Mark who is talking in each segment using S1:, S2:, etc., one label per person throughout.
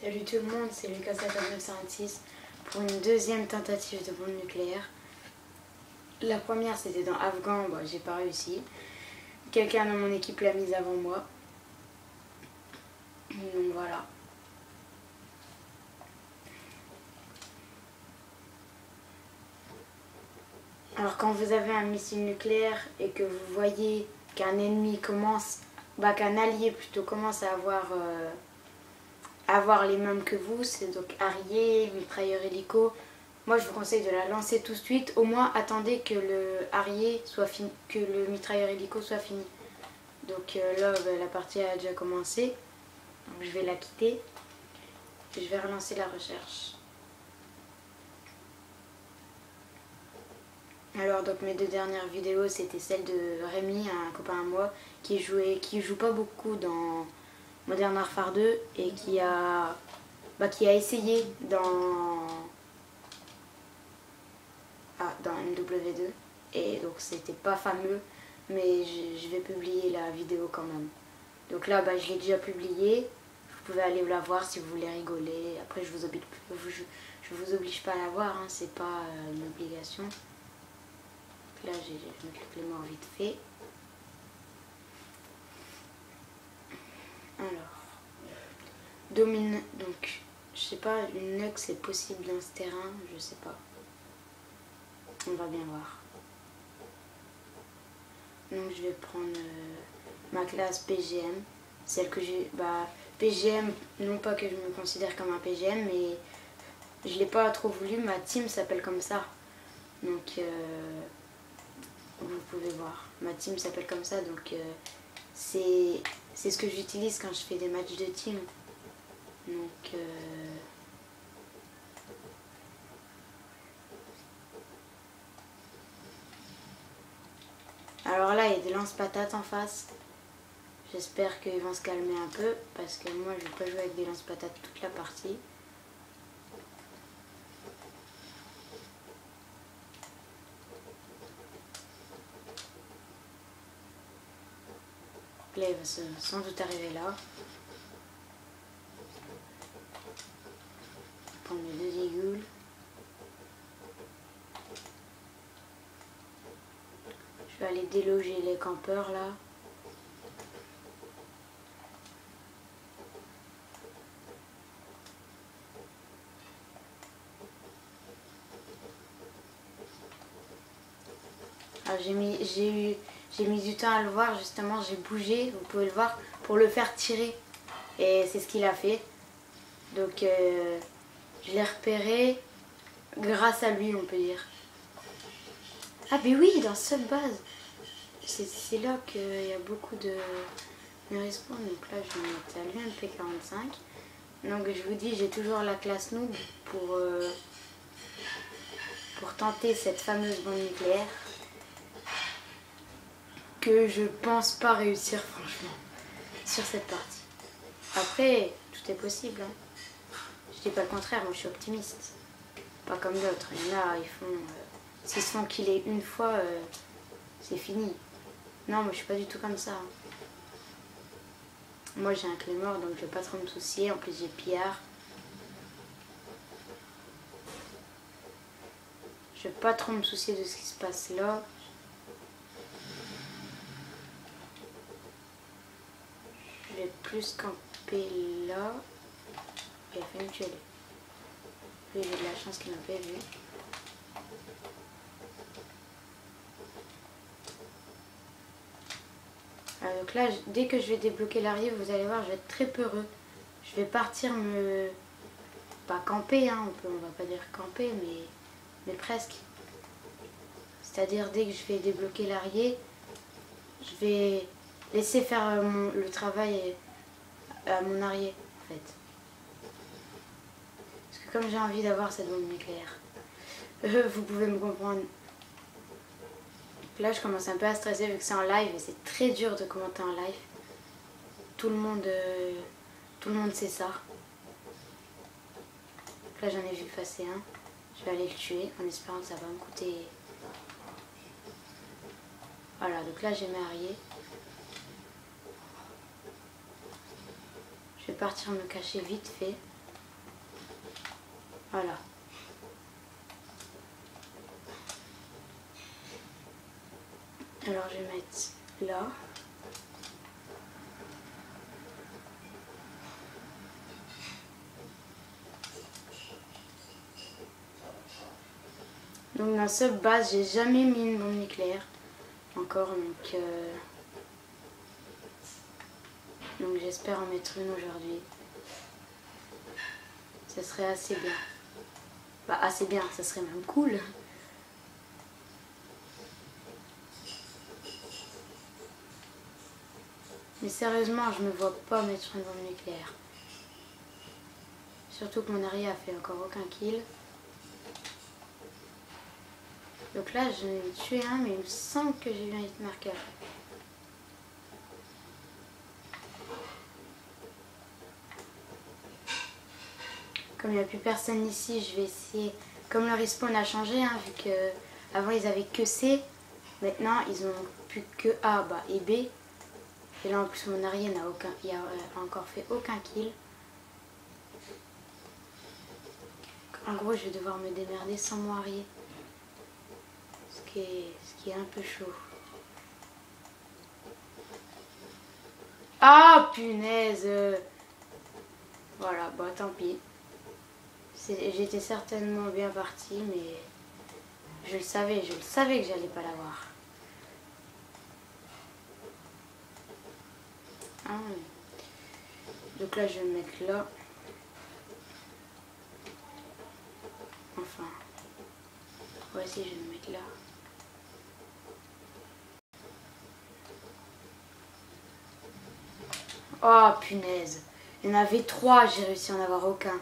S1: Salut tout le monde, c'est Lucas5956 pour une deuxième tentative de bombe nucléaire. La première c'était dans Afghan, bon, j'ai pas réussi. Quelqu'un dans mon équipe l'a mise avant moi. Donc voilà. Alors quand vous avez un missile nucléaire et que vous voyez qu'un ennemi commence, qu'un allié plutôt commence à avoir les mêmes que vous, c'est donc Harrier, mitrailleur hélico. Moi je vous conseille de la lancer tout de suite, au moins attendez que le Harrier soit fini, que le mitrailleur hélico soit fini. Donc là la partie a déjà commencé, donc je vais la quitter et je vais relancer la recherche. Alors donc mes deux dernières vidéos c'était celle de Rémi, un copain à moi qui joue pas beaucoup dans Modern Warfare 2 et qui a essayé dans MW2 et donc c'était pas fameux, mais je vais publier la vidéo quand même. Donc là je l'ai déjà publiée, vous pouvez aller la voir si vous voulez rigoler. Après je vous oblige pas à la voir, hein, c'est pas une obligation. Là je vais mettre le Clément vite fait. Alors domine, donc je sais pas, une nuque c'est possible dans ce terrain, je sais pas. On va bien voir. Donc je vais prendre ma classe PGM, celle que j'ai, PGM, non pas que je me considère comme un PGM, mais je l'ai pas trop voulu, ma team s'appelle comme ça. Donc vous pouvez voir, ma team s'appelle comme ça, donc c'est ce que j'utilise quand je fais des matchs de team. Donc alors là il y a des lance-patates en face. J'espère qu'ils vont se calmer un peu parce que moi je vais pas jouer avec des lance-patates toute la partie. Là il va sans doute arriver là. Prendre les deux aiguilles. Je vais aller déloger les campeurs là. J'ai mis du temps à le voir, justement j'ai bougé, vous pouvez le voir, pour le faire tirer. Et c'est ce qu'il a fait. Donc je l'ai repéré grâce à lui, on peut dire. Ah mais oui, dans cette base. C'est là qu'il y a beaucoup de respawn. Donc là je vais mettre l'UMP45. Donc je vous dis, j'ai toujours la classe noob pour tenter cette fameuse bombe nucléaire. Que je pense pas réussir franchement sur cette partie. Après, tout est possible. Hein. Je dis pas le contraire, moi je suis optimiste. Pas comme d'autres. Il y en a, ils font... s'ils se font killer une fois, c'est fini. Non, moi je suis pas du tout comme ça. Hein. Moi j'ai un Claymore, donc je vais pas trop me soucier. En plus j'ai pillard. Je vais pas trop me soucier de ce qui se passe là. Je vais plus camper là. Il a failli me tuer. Lui, j'ai de la chance qu'il m'a pas vu. Donc là, dès que je vais débloquer l'arrière, vous allez voir, je vais être très peureux. Je vais partir me... pas camper, hein, on va pas dire camper, mais presque. C'est-à-dire, dès que je vais débloquer l'arrière, je vais laisser faire le travail à mon arrière, en fait. Parce que comme j'ai envie d'avoir cette bombe nucléaire, vous pouvez me comprendre. Là je commence un peu à stresser vu que c'est en live et c'est très dur de commenter en live. Tout le monde sait ça. Là j'en ai vu passer un. Je vais aller le tuer en espérant que ça va me coûter. Voilà, donc là j'ai mes arrières. Je vais partir me cacher vite fait. Voilà. Alors je vais mettre là. Donc dans cette base, j'ai jamais mis une bombe nucléaire encore, donc j'espère en mettre une aujourd'hui. Ça serait assez bien. Bah assez bien, ça serait même cool. Mais sérieusement, je me vois pas mettre une bombe nucléaire. Surtout que mon Ari a fait encore aucun kill. Donc là, je vais tuer un, mais il me semble que j'ai eu un hit marker. Comme il n'y a plus personne ici, je vais essayer. Comme le respawn a changé, hein, vu que avant ils avaient que C, maintenant ils ont plus que A et B. Et là en plus mon Ari a encore fait aucun kill. En gros, je vais devoir me démerder sans mon Ari. Ce qui est un peu chaud. Ah punaise! Voilà, bah tant pis. J'étais certainement bien partie, mais je le savais que j'allais pas l'avoir. Ah, oui. Donc là, je vais me mettre là. Enfin, voici, je vais me mettre là. Oh punaise, il y en avait 3, j'ai réussi à en avoir aucun.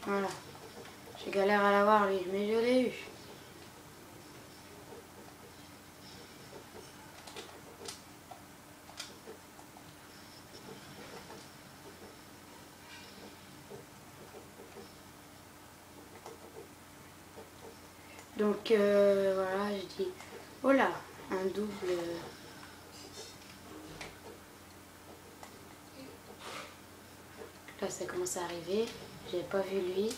S1: Voilà. J'ai galère à l'avoir lui, mais je l'ai eu. Donc voilà, je dis, oh là, un double. Là, ça commence à arriver. J'avais pas vu lui.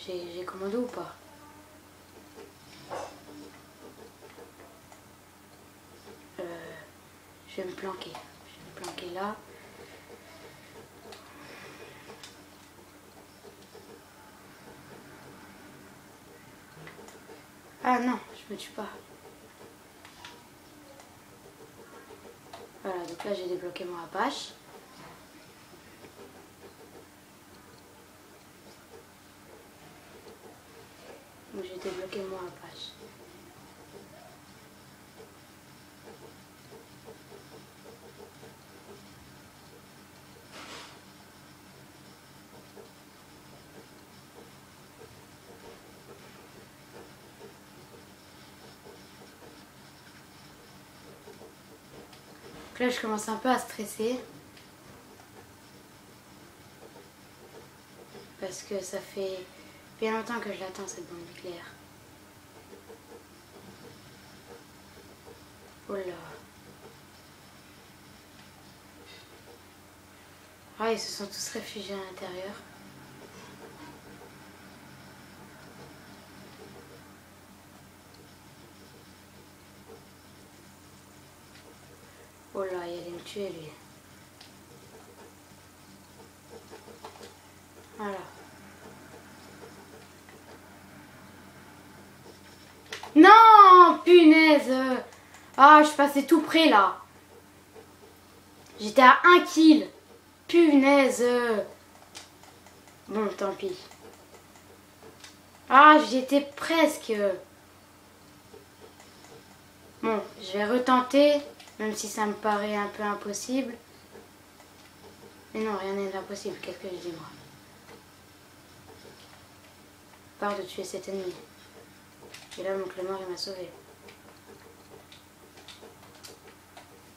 S1: J'ai commandé ou pas? Je vais me planquer. Je vais me planquer là. Ah non, je me tue pas. Voilà, donc là j'ai débloqué mon Apache. Donc j'ai débloqué mon Apache. Donc là je commence un peu à stresser. Parce que ça fait bien longtemps que je l'attends cette bombe nucléaire. Oh là. Ah, ils se sont tous réfugiés à l'intérieur. Oh là, il allait me tuer lui. Voilà. Non, punaise. Ah, je suis passée tout près là. J'étais à 1 kill. Punaise. Bon, tant pis. Ah, j'étais presque. Bon, je vais retenter, même si ça me paraît un peu impossible. Mais non, rien n'est impossible, qu'est-ce que je dis moi? À part de tuer cet ennemi. Et là, mon Clément, il m'a sauvé.